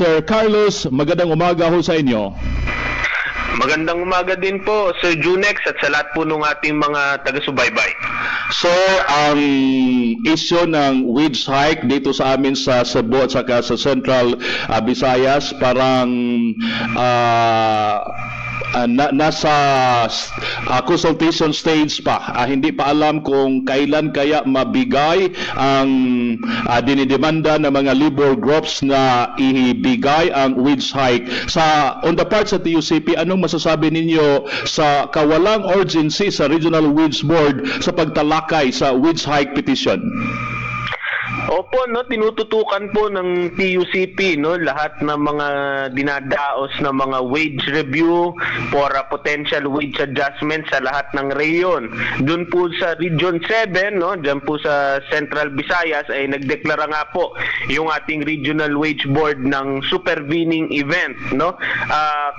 Sir Carlos, magandang umaga ho sa inyo. Magandang umaga din po, Sir Junex, at sa lahat po ng ating mga taga-subaybay. Sir, ang issue ng wage hike dito sa amin sa Cebu at saka sa Central Visayas parang nasa consultation stage pa. Hindi pa alam kung kailan kaya mabigay ang dinidemanda ng mga labor groups na ibigay ang wage hike. On the part sa TUCP, anong masasabi ninyo sa kawalang urgency sa Regional Wage Board sa pagtalakay sa wage hike petition? Opo, no, tinututukan po ng TUCP, no, lahat ng mga dinadaos na mga wage review for a potential wage adjustment sa lahat ng reyon. Doon po sa Region 7, no, diyan po sa Central Visayas ay nagdeklara nga po yung ating Regional Wage Board ng supervening event, no.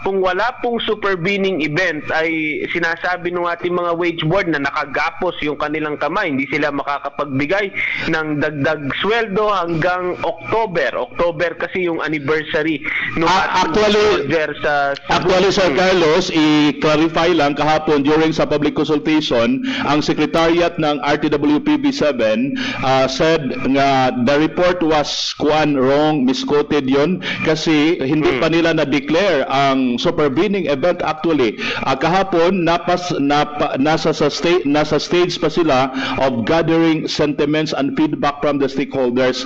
Kung wala pong supervening event ay sinasabi ng ating mga wage board na nakagapos yung kanilang kamay, hindi sila makakapagbigay ng dagdag sweldo hanggang October. October kasi yung anniversary ng Actually, Sir Carlos, i-clarify lang kahapon during sa public consultation, ang secretariat ng RTWPB 7 said nga the report was wrong, misquoted yun kasi hindi pa nila na-declare ang supervening event actually. Kahapon nasa stage pa sila of gathering sentiments and feedback from the stakeholders.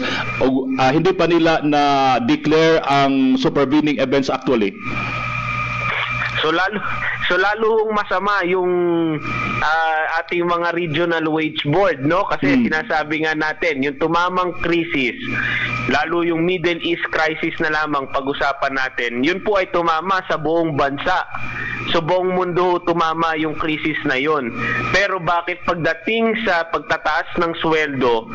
Hindi pa nila na-declare ang supervening events actually. So lalo masama yung ating mga regional wage board, no? Kasi sinasabi nga natin, yung tumamang crisis, lalo yung Middle East crisis na lamang pag-usapan natin, yun po ay tumama sa buong bansa. So buong mundo tumama yung crisis na yun. Pero bakit pagdating sa pagtataas ng sweldo,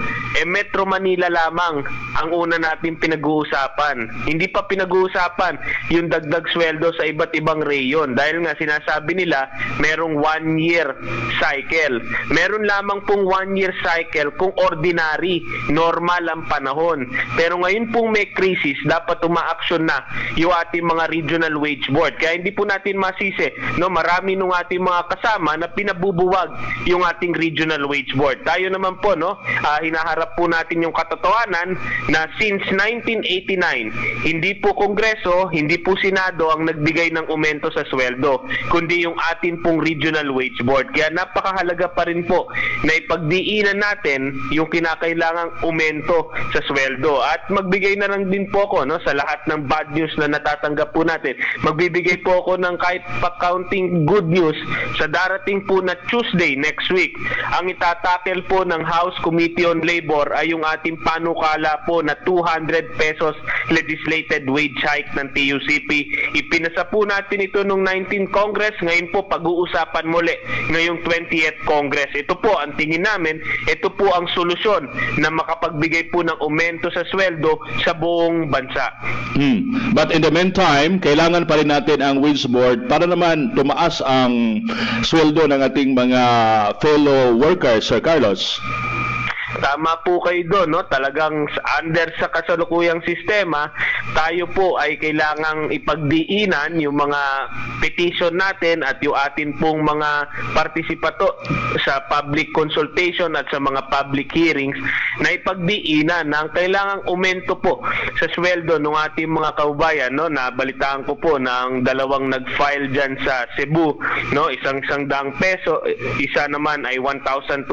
Metro Manila lamang ang una natin pinag-uusapan. Hindi pa pinag-uusapan yung dagdag sweldo sa iba't ibang reyon. Dahil nga sinasabi nila, merong 1-year cycle. Meron lamang pong 1-year cycle kung ordinary, normal ang panahon. Pero ngayon pong may crisis, dapat umaaksyon na yung ating mga regional wage board. Kaya hindi po natin masisi, no, marami nung ating mga kasama na pinabubuwag yung ating regional wage board. Tayo naman po, no, hinaharap po natin yung katotohanan na since 1989, hindi po Kongreso, hindi po Senado ang nagbigay ng aumento sa sweldo, kundi yung atin pong regional wage board. Kaya napakahalaga pa rin po na ipagdiinan natin yung kinakailangang aumento sa sweldo. At magbigay na lang din po ako, no, sa lahat ng bad news na natatanggap po natin. Magbibigay po ako ng kahit pa-counting good news sa darating po na Tuesday next week. Ang itatakel po ng House Committee on Labor ay yung ating panukala po na 200 pesos legislated wage hike ng TUCP. Ipinasa po natin ito nung 19th Congress, ngayon po pag-uusapan muli ngayong 20th Congress. Ito po ang tingin namin, ito po ang solusyon na makapagbigay po ng aumento sa sweldo sa buong bansa. But in the meantime, kailangan pa rin natin ang wage board para naman tumaas ang sweldo ng ating mga fellow workers, Sir Carlos. Tama po kayo doon, no? Talagang under sa kasalukuyang sistema, tayo po ay kailangang ipagdiinan yung mga petition natin at yung atin pong mga partisipato sa public consultation at sa mga public hearings na ipagdiinan na ang kailangang aumento po sa sweldo ng ating mga kaubayan, no? Nabalitaan ko po na ang dalawang nag-file dyan sa Cebu, no? Isang ₱100, isa naman ay 1,200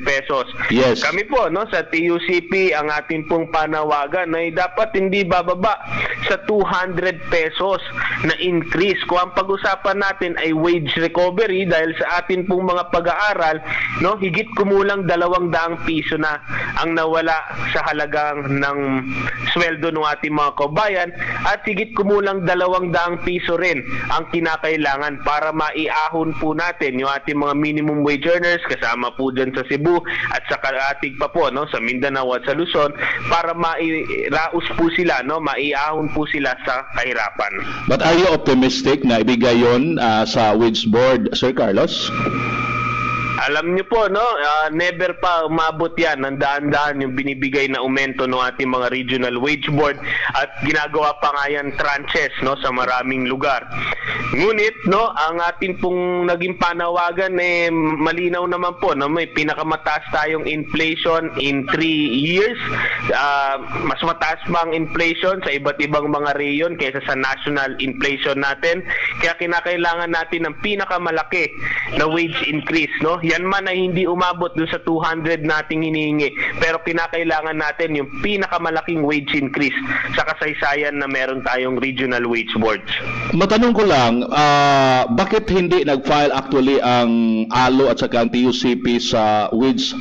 pesos. Yes. Kami po, no, sa TUCP, ang ating pong panawagan ay dapat hindi bababa sa 200 pesos na increase. Kung ang pag-usapan natin ay wage recovery dahil sa atin pong mga pag-aaral, no, higit kumulang 200 piso na ang nawala sa halagang ng sweldo ng ating mga kabayan at higit kumulang 200 piso rin ang kinakailangan para maiahon po natin yung ating mga minimum wage earners, kasama po dyan sa Cebu at sa ating pa po, no, sa Mindanao at sa Luzon, para mairaos po sila, no, maiahon po sila sa kahirapan. But are you are you optimistic na ibigay yon sa wage board, Sir Carlos? Alam niyo po, no, never pa umabot yan ng daan-daan yung binibigay na aumento ng ating mga regional wage board at ginagawa pa nga yan tranches, no, sa maraming lugar. Ngunit, no, ang ating pong naging panawagan malinaw naman po na may pinakamataas tayong inflation in 3 years. Mas mataas pa ang inflation sa iba't ibang mga reyon kaysa sa national inflation natin. Kaya kinakailangan natin ng pinakamalaki na wage increase, no? Yan man ay hindi umabot dun sa 200 nating hinihingi, pero kinakailangan natin yung pinakamalaking wage increase sa kasaysayan na meron tayong regional wage boards. Matanong ko lang, bakit hindi nag-file actually ang ALO at saka ang TUCP sa wage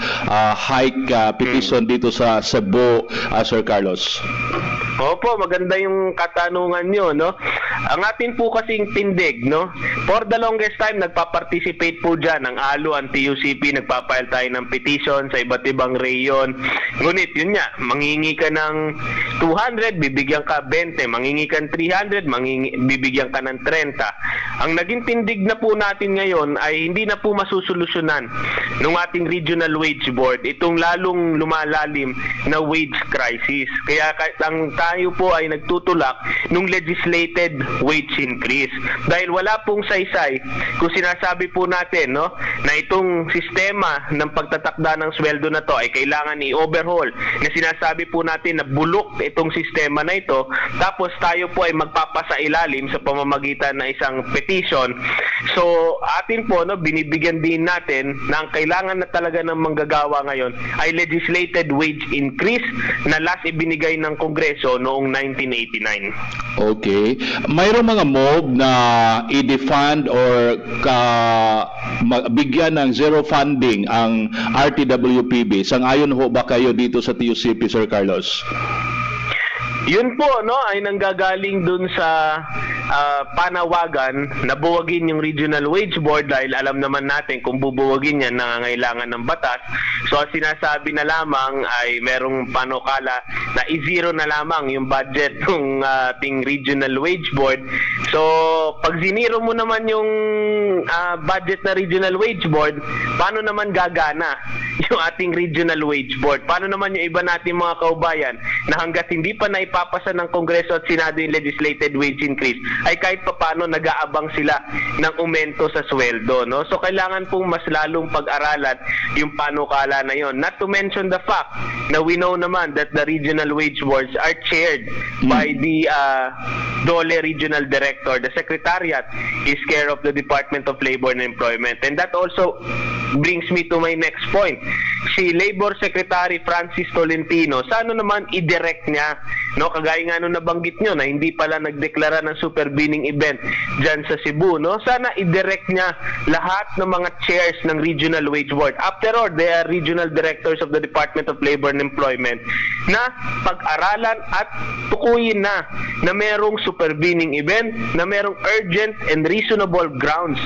hike petition dito sa Cebu, Sir Carlos? Opo, maganda yung katanungan nyo, no? Ang atin po kasing tindig, no? For the longest time, nagpa-participate po dyan ang ALO, ang TUCP, nagpapile tayo ng petition sa iba't ibang rayon. Ngunit, yun nga, mangingi ka ng 200, bibigyan ka 20, mangingi ka ng 300, bibigyan ka ng 30. Ang naging tindig na po natin ngayon ay hindi na po masusolusyonan ng ating regional wage board itong lalong lumalalim na wage crisis. Kaya ang tayo po ay nagtutulak nung legislated wage increase. Dahil wala pong saysay kung sinasabi po natin, no, na itong sistema ng pagtatakda ng sweldo na to ay kailangan i-overhaul, na sinasabi po natin na bulok itong sistema na ito, tapos tayo po ay magpapasailalim sa pamamagitan ng isang petition. So atin po, no, binibigyan din natin na ang kailangan na talaga ng manggagawa ngayon ay legislated wage increase na last ibinigay ng Kongreso noong 1989. Okay. Mayroong mga mob na i-defund or bigyan ng zero funding ang RTWPB. Sang-ayon ho ba kayo dito sa TUCP, Sir Carlos? Yun po, no, ay nanggagaling dun sa panawagan na buwagin yung regional wage board dahil alam naman natin kung bubuwagin yan nangangailangan ng batas. So ang sinasabi na lamang ay merong panukala na i-zero na lamang yung budget ng ating regional wage board. So pag zinero mo naman yung budget na regional wage board, paano naman gagana yung ating regional wage board? Paano naman yung iba nating mga kaubayan na hanggat hindi pa naipapasa ng Kongreso at Senado yung legislated wage increase ay kahit papaano nag-aabang sila ng aumento sa sweldo, no? So kailangan pong mas lalong pag-aralan yung panukala na yon. Not to mention the fact na we know naman that the regional wage boards are chaired by the DOLE Regional Director. The Secretariat is care of the Department of Labor and Employment. And that also brings me to my next point. Si Labor Secretary Francis Tolentino, sana naman i-direct niya, no, kagaya nga nung nabanggit nyo na hindi pala nagdeklara ng super binning event dyan sa Cebu, no? Sana i-direct niya lahat ng mga chairs ng regional wage board. After all, they are regional directors of the Department of Labor and Employment na pag-aralan at tukuyin na merong super binning event, na merong urgent and reasonable grounds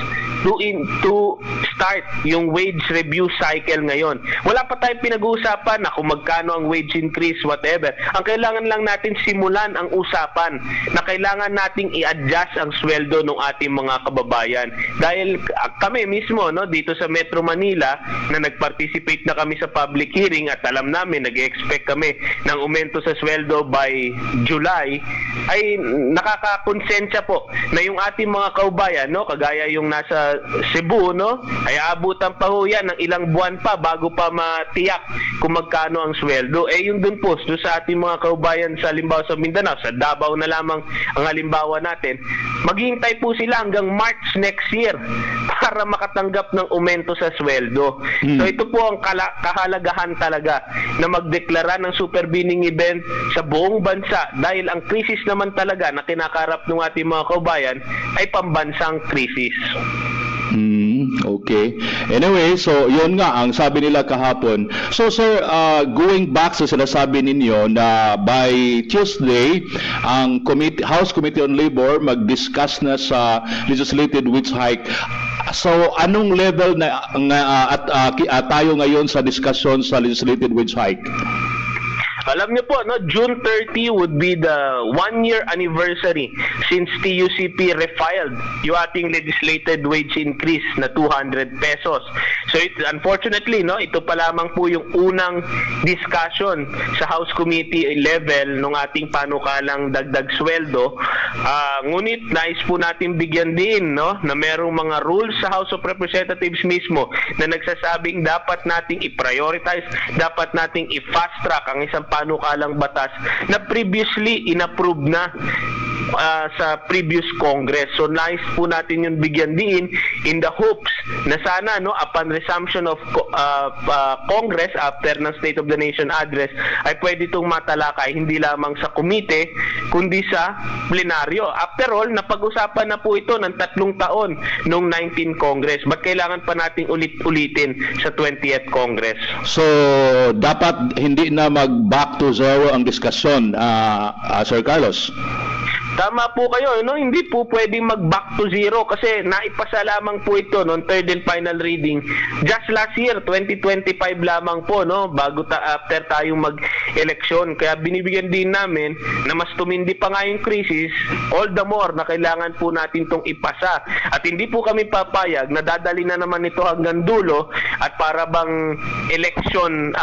to start yung wage review cycle ngayon. Wala pa tayong pinag-uusapan na kung magkano ang wage increase, whatever. Ang kailangan lang natin simulan ang usapan na kailangan nating i-adjust ang sweldo ng ating mga kababayan. Dahil kami mismo, no, dito sa Metro Manila na nag-participate na kami sa public hearing at alam namin, nag-expect kami ng aumento sa sweldo by July, ay nakakakonsensya po na yung ating mga kaubayan, no, kagaya yung nasa Cebu, no, ay aabutan pa ho yan ng ilang buwan pa bago pa matiyak kung magkano ang sweldo. Eh yung dun po, doon sa ating mga kaubayan sa halimbawa sa Mindanao, sa Davao na lamang ang halimbawa natin, maghihintay po sila hanggang March next year para makatanggap ng aumento sa sweldo. So ito po ang kahalagahan talaga na magdeklara ng super binning event sa buong bansa dahil ang krisis naman talaga na kinakarap ng ating mga kaubayan ay pambansang krisis. Okay. Anyway, so yun nga ang sabi nila kahapon. So sir, going back sa sinasabi ninyo na by Tuesday, ang House Committee on Labor mag-discuss na sa legislated wage hike. So anong level na tayo ngayon sa discussion sa legislated wage hike? Alam niyo po, no, June 30 would be the 1-year anniversary since TUCP refiled yung ating legislated wage increase na 200 pesos. So unfortunately, no, ito pa lamang po yung unang discussion sa House Committee level ng ating panukalang dagdag sweldo. Ngunit nais po natin bigyan din, no, na merong mga rules sa House of Representatives mismo na nagsasabing dapat nating i-prioritize, dapat nating i-fast track ang isang panukalang batas na previously inapprove na sa previous Congress. So nais po natin yung bigyan din in the hopes na sana, no, upon resumption of Congress after ng State of the Nation address ay pwede itong matalakay hindi lamang sa komite kundi sa plenaryo. After all, napag-usapan na po ito ng 3 taon noong 19 Congress. Ba't kailangan pa nating ulit-ulitin sa 20th Congress? So, dapat hindi na mag-back to zero ang diskusyon, Sir Carlos? Tama po kayo, no? Hindi po pwedeng mag-back to zero kasi naipasa lamang po ito noong third and final reading. Just last year, 2025 lamang po, no? Bago after tayong mag-eleksyon. Kaya binibigyan din namin na mas tumindi pa nga yung crisis, all the more na kailangan po natin itong ipasa. At hindi po kami papayag na dadali na naman ito hanggang dulo at para bang election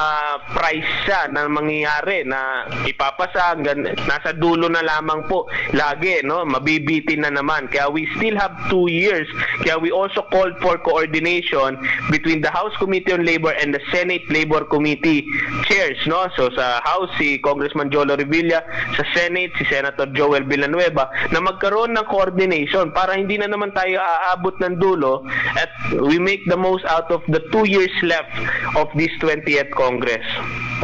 price siya na mangyayari na ipapasa hanggang nasa dulo na lamang po. Lagi, no, mabibitin na naman. Kaya we still have 2 years. Kaya we also called for coordination between the House Committee on Labor and the Senate Labor Committee chairs, no? So sa House si Congressman Jolo Revilla, sa Senate si Senator Joel Villanueva na magkaroon ng coordination para hindi na naman tayo aabot ng dulo at we make the most out of the 2 years left of this 20th Congress.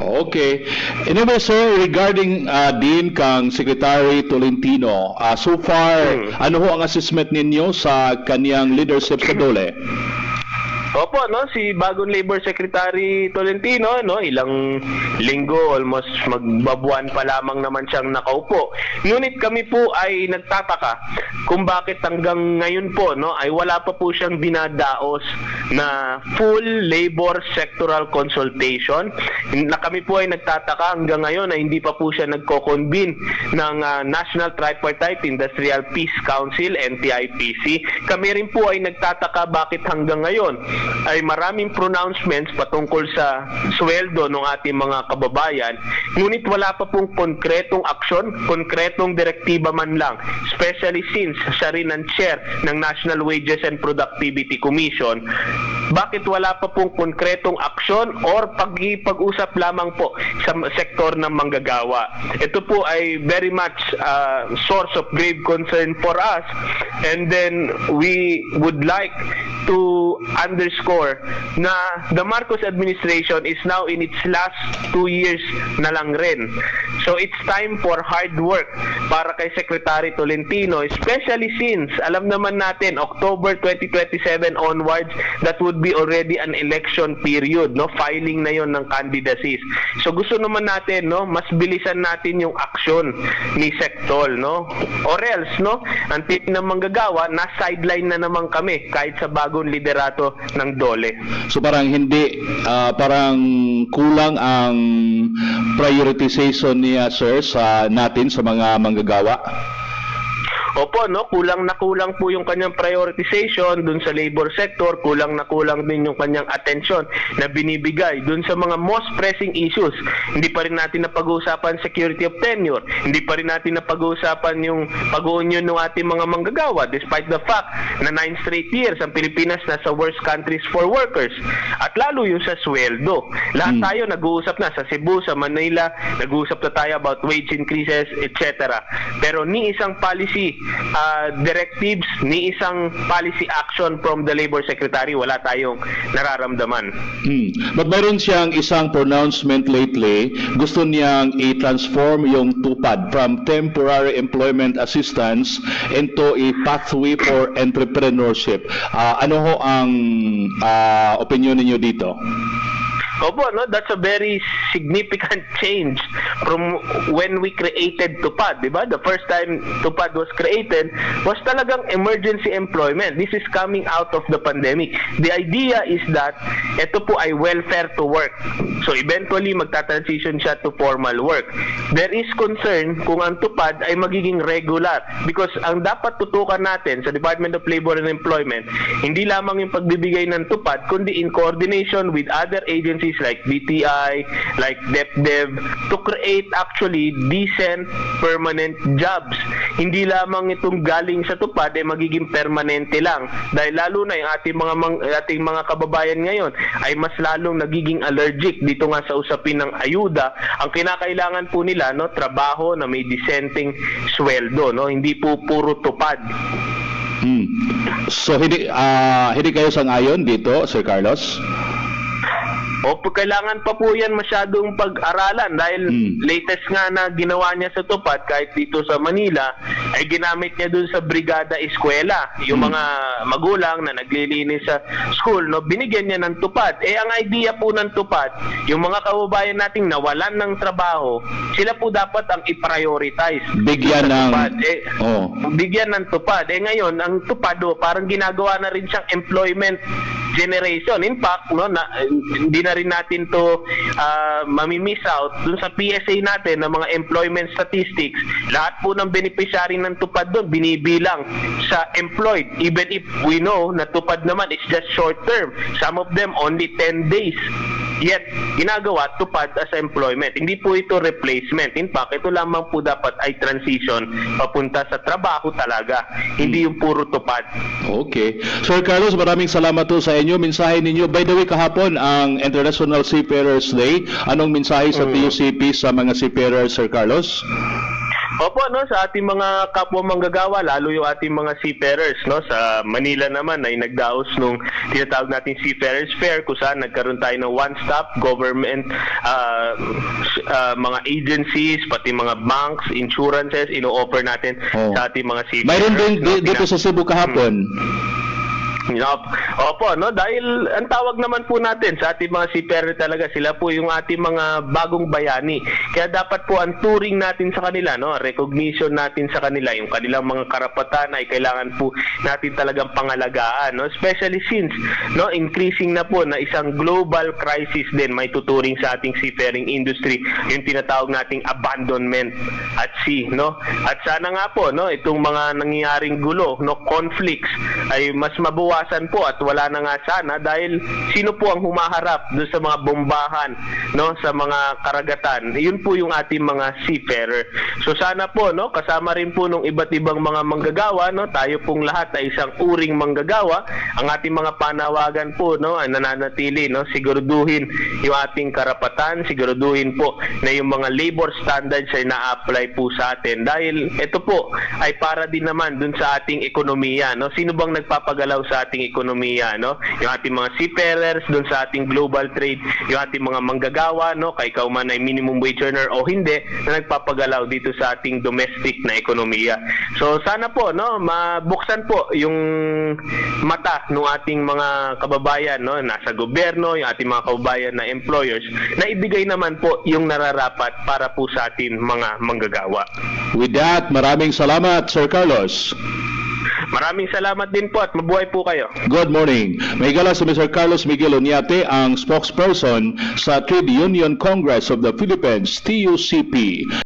Okay. Anyway, sir, regarding din kang Secretary Tolentino, so far, ano ho ang assessment ninyo sa kaniyang leadership sa DOLE? Opo, no, si bagong Labor Secretary Tolentino, no, ilang linggo, almost magbabuan pa lamang naman siyang nakaupo. Ngunit kami po ay nagtataka kung bakit hanggang ngayon po, no, ay wala pa po siyang dinadaos na full labor sectoral consultation. Na kami po ay nagtataka hanggang ngayon na hindi pa po siya nagko-convene ng National Tripartite Industrial Peace Council, NTIPC. Kami rin po ay nagtataka bakit hanggang ngayon ay maraming pronouncements patungkol sa sweldo ng ating mga kababayan, ngunit wala pa pong konkretong aksyon, konkretong direktiba man lang, especially since siya rin ang chair ng National Wages and Productivity Commission. Bakit wala pa pong konkretong aksyon or pag-usap lamang po sa sektor ng manggagawa? Ito po ay very much source of grave concern for us, and then we would like to underscore na the Marcos administration is now in its last 2 years na lang rin. So it's time for hard work para kay Secretary Tolentino, especially since alam naman natin October 2027 onwards, that would be already an election period, no, filing na yon ng candidacies. So gusto naman natin, no, mas bilisan natin yung aksyon ni Sectol, no, or else, no, ang team ng manggagawa na sideline na naman kami kahit sa bagong liderato ng DOLE. So parang hindi, parang kulang ang prioritization niya, sir, sa natin sa mga manggagawa? Opo, no, kulang na kulang po yung kanyang prioritization dun sa labor sector, kulang na kulang din yung kanyang atensyon na binibigay dun sa mga most pressing issues. Hindi pa rin natin napag-uusapan security of tenure, hindi pa rin natin napag-uusapan yung pag-uunyon ng ating mga manggagawa despite the fact na 9 straight years ang Pilipinas nasa worst countries for workers. At lalo yung sa sweldo. Lahat tayo nag-uusap na sa Cebu, sa Manila, nag-uusap na tayo about wage increases, etc. Pero ni isang policy directives, ni isang policy action from the Labor Secretary, wala tayong nararamdaman. But mayroon siyang isang pronouncement lately, gusto niyang i-transform yung TUPAD from temporary employment assistance into a pathway for entrepreneurship. Ano ho ang opinion niyo dito? Opo, no, that's a very significant change from when we created TUPAD, di ba? The first time TUPAD was created was talagang emergency employment. This is coming out of the pandemic. The idea is that ito po ay welfare to work. So eventually magta-transition siya to formal work. There is concern kung ang TUPAD ay magiging regular because ang dapat tutukan natin sa Department of Labor and Employment, hindi lamang yung pagbibigay ng TUPAD, kundi in coordination with other agencies like DTI, like DepDev, to create actually decent permanent jobs. Hindi lamang itong galing sa TUPAD ay magiging permanente lang, dahil lalo na yung ating mga kababayan ngayon ay mas lalong nagiging allergic dito nga sa usapin ng ayuda. Ang kinakailangan po nila, no, trabaho na may disenteng sweldo, no, hindi po puro TUPAD. So hindi kayo sang-ayon dito, Sir Carlos? Opo, kailangan pa po yan masyadong pag-aralan dahil latest nga na ginawa niya sa TUPAD kahit dito sa Manila ay ginamit niya dun sa Brigada Eskwela. Yung mga magulang na naglilinis sa school, no, binigyan niya ng TUPAD. Ang idea po ng TUPAD, yung mga kababayan nating nawalan ng trabaho, sila po dapat ang i-prioritize. Bigyan ng TUPAD. Bigyan ng TUPAD. Ngayon, ang TUPAD parang ginagawa na rin siyang employment generation. In fact, no, hindi na rin natin to mamimiss out dun sa PSA natin ng mga employment statistics. Lahat po ng beneficiary ng TUPAD doon binibilang sa employed, even if we know na TUPAD naman is just short term. Some of them only 10 days. Yet, ginagawa TUPAD as employment. Hindi po ito replacement. In fact, ito lamang po dapat ay transition papunta sa trabaho talaga. Hindi yung puro TUPAD. Okay. Sir Carlos, maraming salamat po sa inyo. Mensahe ninyo. By the way, kahapon ang International Seafarers Day. Anong mensahe sa TUCP sa mga seafarers, Sir Carlos? Opo, no, sa ating mga kapwa manggagawa, lalo yung ating mga seafarers, no, sa Manila naman ay nagdaos nung tinatawag nating Seafarers Fair kung saan nagkaroon tayo ng one-stop government mga agencies, pati mga banks, insurances, ino-offer natin sa ating mga seafarers. Mayroon din dito sa Cebu kahapon. Opo, no, dahil ang tawag naman po natin sa ating mga seafarer talaga, sila po yung ating mga bagong bayani. Kaya dapat po ang turing natin sa kanila, no, recognition natin sa kanila, yung kanilang mga karapatan ay kailangan po natin talagang pangalagaan, no, especially since, no, increasing na po na isang global crisis din may tuturing sa ating seafaring industry, yung tinatawag nating abandonment at sea, no. At sana nga po, no, itong mga nangyayaring gulo, no, conflicts ay mas mabawasan po at wala na nga sana, dahil sino po ang humaharap doon sa mga bombahan, no, sa mga karagatan? Yun po yung ating mga seafarer. So sana po, no, kasama rin po nung iba't ibang mga manggagawa, no, tayo pong lahat ay isang uring manggagawa. Ang ating mga panawagan po, no, ay nananatili, no, siguraduhin yung ating karapatan, siguraduhin po na yung mga labor standards ay na-apply po sa atin, dahil ito po ay para din naman dun sa ating ekonomiya, no. Sino bang nagpapagalaw sa ating ekonomiya, no? Yung ating mga seafarers dun sa ating global trade, yung ating mga manggagawa, no, kay ikaw man ay minimum wage earner o hindi, na nagpapagalaw dito sa ating domestic na ekonomiya. So sana po, no, mabuksan po yung mata ng ating mga kababayan, no, nasa gobyerno, yung ating mga kababayan na employers, na ibigay naman po yung nararapat para po sa ating mga manggagawa. With that, maraming salamat, Sir Carlos. Maraming salamat din po at mabuhay po kayo. Good morning. May gala si Mr. Carlos Miguel Oñate, ang spokesperson sa Trade Union Congress of the Philippines, TUCP.